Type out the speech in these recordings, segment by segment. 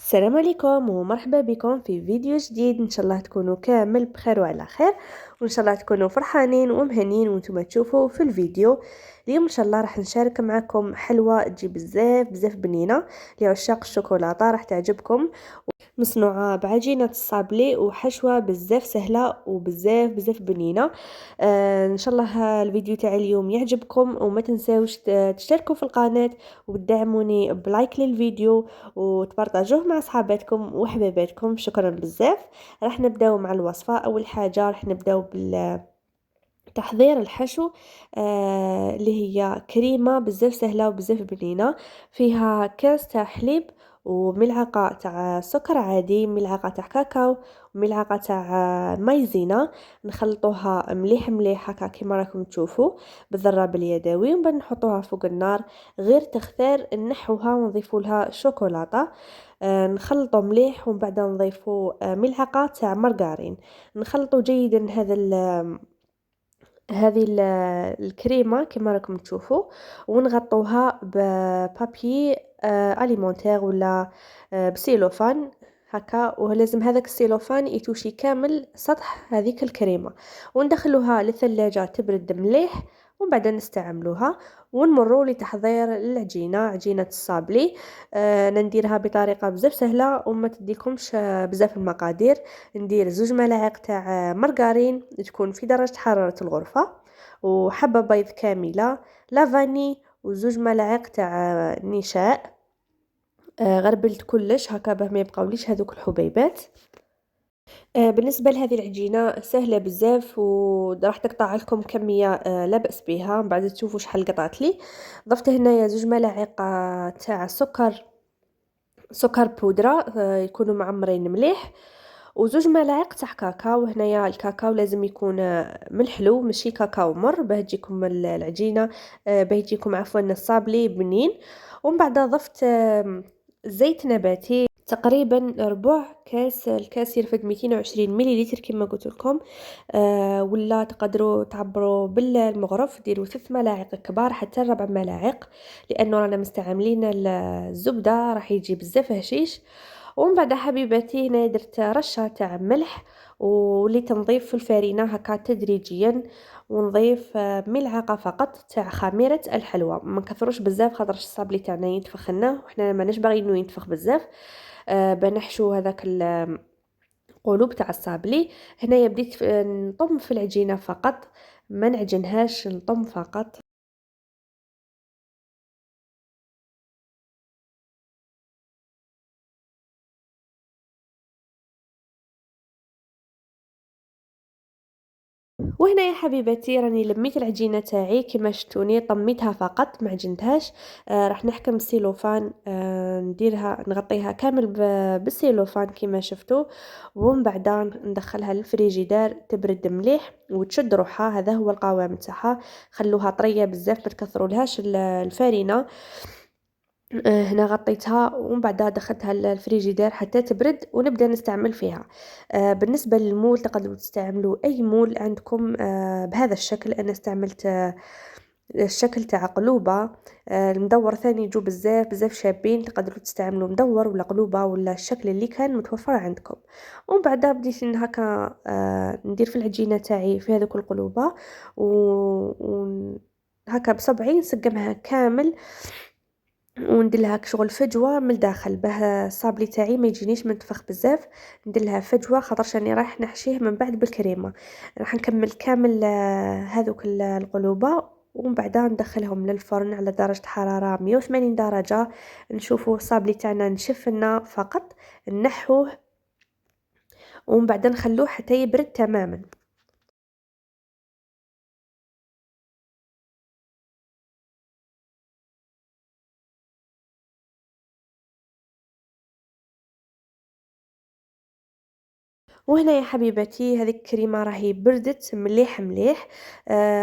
السلام عليكم ومرحبا بكم في فيديو جديد. ان شاء الله تكونوا كامل بخير وعلى خير، وان شاء الله تكونوا فرحانين ومهنين وانتم تشوفوا في الفيديو. اليوم ان شاء الله راح نشارك معكم حلوى تجي بزاف بنينه لعشاق الشوكولاته، راح تعجبكم. مصنوعة بعجينة الصابلي وحشوة بزاف سهلة وبزاف بنينة. ان شاء الله الفيديو تاع اليوم يعجبكم، وما تنساوش تشتركوا في القناة وتدعموني بلايك للفيديو وتبارطاجوه مع صحاباتكم وحبيباتكم. شكرا بزاف. راح نبداو مع الوصفة. اول حاجة راح نبداو تحضير الحشو، اللي هي كريمة بزاف سهلة وبزاف بنينة. فيها كاس تاع حليب وملعقة تاع سكر عادي، ملعقة تاع كاكاو وملعقة تاع مايزينا. نخلطوها مليح هكا كيما راكم تشوفوا بالضرب اليدوي، ومن بعد نحطوها فوق النار غير تختار، نحوها ونضيفوا لها شوكولاتة. نخلطو مليح ومن بعد نضيفوا ملعقة تاع مارغرين. نخلطو جيدا هذه الكريمة كما راكم تشوفوا، ونغطوها ببابي اليمونتير ولا بسيلوفان هكا، ولازم هذاك السيلوفان يتوشي كامل سطح هذيك الكريمة. وندخلوها للثلاجة تبرد مليح، ومن بعد نستعملوها. ونمروا لتحضير العجينة، عجينة الصابلي. نديرها بطريقة بزاف سهلة وما تديكمش بزاف المقادير. ندير 2 ملاعق تاع مارغرين تكون في درجة حرارة الغرفة، وحبة بيض كاملة، لافاني، و2 ملاعق تاع نشاء. غربلت كلش هكا باه ما يبقاوليش هذوك الحبيبات. بالنسبة لهذه العجينة سهلة بزاف، وراح تقطع لكم كمية لا بأس بها. من بعد تشوفوا شحال قطعت لي. ضفت هنايا 2 ملاعق تاع سكر بودرة، يكونوا معمرين مليح، و2 ملاعق تاع كاكاو. هنايا الكاكاو لازم يكون ملحلو، ماشي كاكاو مر، باه تجيكم العجينه، باه يجيكم عفوا الصابلي بنين. ومن بعد ضفت زيت نباتي تقريبا ربع كاس. الكاس يرفد 220 مليلتر كما قلت لكم. ولا تقدروا تعبروا بالمغرف، ديروا 3 ملاعق كبار حتى 4 ملاعق، لانه رانا مستعملين الزبده راح يجي بزاف هشيش. ومن بعد حبيباتي هنا درت رشه تاع ملح، وليت نضيف في الفارينه هكا تدريجيا. ونضيف ملعقه فقط تاع خميره الحلوى، ما نكثروش بزاف خاطرش الصابلي تاعنا ينتفخ لنا وحنا ماناش باغيينو ينتفخ بزاف. بنحشو هذاك القلوب تاع الصابلي. هنايا بديت نطم في العجينه فقط، ما نعجنهاش، نطم فقط. وهنا يا حبيبتي راني لميت العجينه تاعي كما شفتوني، طميتها فقط ما عجنتهاش. راح نحكم السيلوفان، نديرها نغطيها كامل بالسيلوفان كما شفتوا. ومن بعد ندخلها للفريجيدار تبرد مليح وتشد روحها. هذا هو القوام تاعها. خلوها طريه بزاف، ما تكثرولهاش الفارينه. هنا غطيتها ومن بعدها دخلتها الفريجيدير حتى تبرد ونبدا نستعمل فيها. بالنسبه للمول تقدروا تستعملوا اي مول عندكم بهذا الشكل. انا استعملت الشكل تاع قلوبه. المدور ثاني يجوا بزاف شابين، تقدروا تستعملوا مدور ولا قلوبه ولا الشكل اللي كان متوفر عندكم. ومن بعدها بديت هكا ندير في العجينه تاعي في هذوك القلوبه، هكا بصبعي نسقمها كامل، وندير لها شغل فجوه من الداخل باه الصابلي تاعي ما يجينيش منتفخ بزاف. ندير لها فجوه خاطرش راني راح نحشيه من بعد بالكريمه. راح نكمل كامل هذوك القلوبه، ومن بعدها ندخلهم للفرن على درجه حراره 180 درجه. نشوفوا الصابلي تاعنا نشف لنا فقط، نحوه ومن بعد نخلوه حتى يبرد تماما. وهنا يا حبيبتي هذيك الكريمه راهي بردت مليح.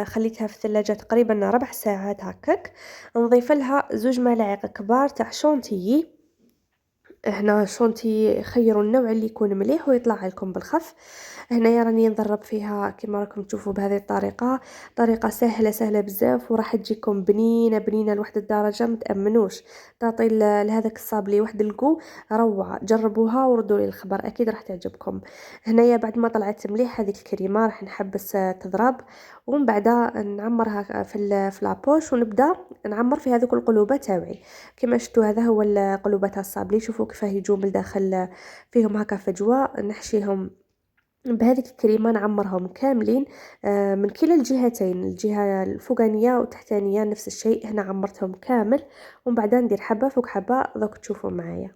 خليتها في الثلاجه تقريبا 4 ساعات هكاك. نضيف لها 2 ملاعق كبار تاع شونتيي. هنا شونتي خيروا النوع اللي يكون مليح ويطلع لكم بالخف. هنايا راني نضرب فيها كما راكم تشوفوا بهذه الطريقه، طريقه سهله بزاف وراح تجيكم بنينه بنينه لواحد الدرجه متامنوش. تعطي لهذاك الصابلي واحد الكو روعه. جربوها وردوا لي الخبر، اكيد راح تعجبكم. هنايا بعد ما طلعت مليح هذيك الكريمه راح نحبس تضرب، ومن بعد نعمرها في لابوش، ونبدا نعمر في هذوك القلوبه تاوعي. كما شفتوا هذا هو القلوبه تاع الصابلي، شوفوا كيفاه يجوا من الداخل فيهم هكا فجوه. نحشيهم بهذيك الكريمه نعمرهم كاملين من كلا الجهتين، الجهه الفوقانيه والتحتانيه نفس الشيء. هنا عمرتهم كامل، ومن بعد ندير حبه فوق حبه دوك تشوفوا معايا.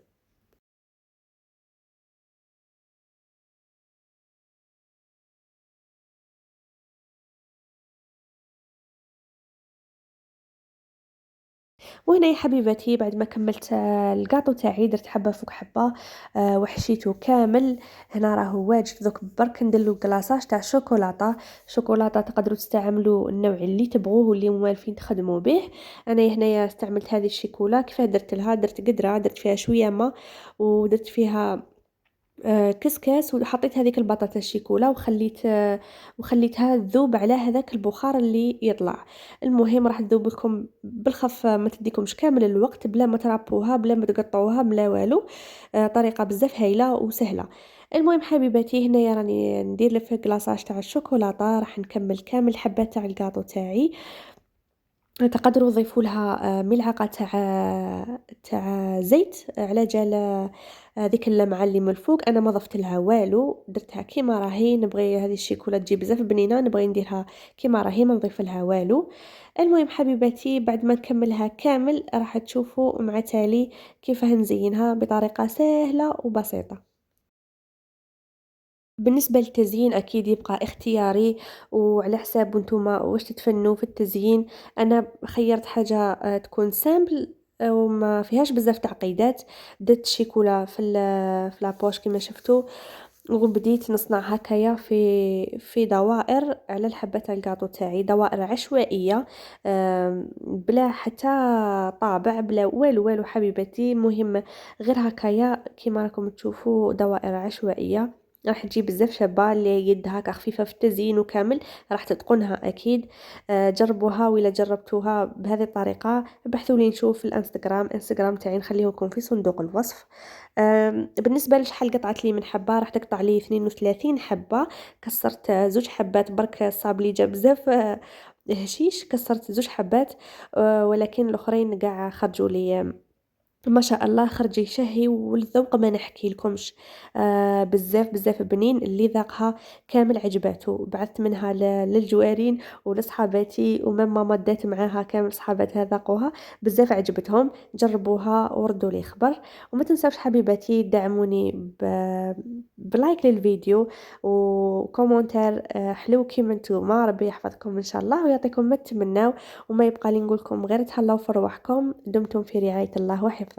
وهنا يا حبيبتي بعد ما كملت الكاطو تاعي درت حبه فوق حبه وحشيته كامل. هنا راهو واجد. دوك برك نديرلو كلاصاج تاع شوكولاته تقدروا تستعملوا النوع اللي تبغوه واللي موالفين تخدموا به. انا هنايا استعملت هذه الشيكولا. كيفاه درت لها؟ درت قدره، درت فيها شويه ما، ودرت فيها كسكس، وحطيت هذيك البطاطا الشيكولا وخليتها تذوب على هذاك البخار اللي يطلع. المهم راح تذوب لكم بالخف، ما تديكمش كامل الوقت، بلا ما ترابوها بلا ما تقطعوها بلا والو. طريقه بزاف هايله وسهله. المهم حبيباتي هنايا راني ندير في كلاصاج تاع الشوكولاته. راح نكمل كامل حبات تاع الكاطو تاعي. تقدروا تضيفوا لها ملعقه تاع زيت على جال ديك اللمعه اللي من الفوق. انا ما ضفت لها والو، درتها كيما راهي. نبغي هذه الشيكولا تجي بزاف بنينه، نبغي نديرها كيما راهي ما نضيف لها والو. المهم حبيباتي بعد ما نكملها كامل راح تشوفوا مع تالي كيف نزينها بطريقه سهله وبسيطه. بالنسبة للتزيين أكيد يبقى اختياري وعلى حساب نتوما واش تتفنوا في التزيين. أنا خيرت حاجة تكون سامبل وما فيهاش بزاف تعقيدات. درت شيكولا في لابوش كما شفتوا، وبديت نصنع هكايا في دوائر على الحبة تاع الكاطو تاعي، دوائر عشوائية بلا حتى طابع بلا والو حبيبتي. مهم غير هكايا كيما راكم تشوفوا دوائر عشوائية. راح تجي بزاف شابه، اللي يدها هكا خفيفه في التزيين وكامل راح تتقنها اكيد. جربوها، ولا جربتوها بهذه الطريقه ابحثوا لي نشوف في الانستغرام تاعي نخليه لكم في صندوق الوصف. بالنسبه لشحال قطعت لي من حبه، راح تقطع لي 32 حبه. كسرت زوج حبات برك، الصابلي جا بزاف هشيش، كسرت زوج حبات ولكن الاخرين قاع خرجوا لي ما شاء الله، خرج يشهي والذوق ما نحكي لكمش. بزاف بنين. اللي ذاقها كامل عجباته. بعثت منها للجوارين ولصحاباتي، ومن ماما دات معاها كامل صحاباتها ذاقوها بزاف عجبتهم. جربوها وردوا لي خبر. وما تنساوش حبيباتي دعموني بلايك للفيديو وكومنتار حلو كيما نتوما. ربي يحفظكم ان شاء الله ويعطيكم ما تمناو. وما يبقى لي نقولكم غير تهلاو في رواحكم. دمتم في رعاية الله وحفظه.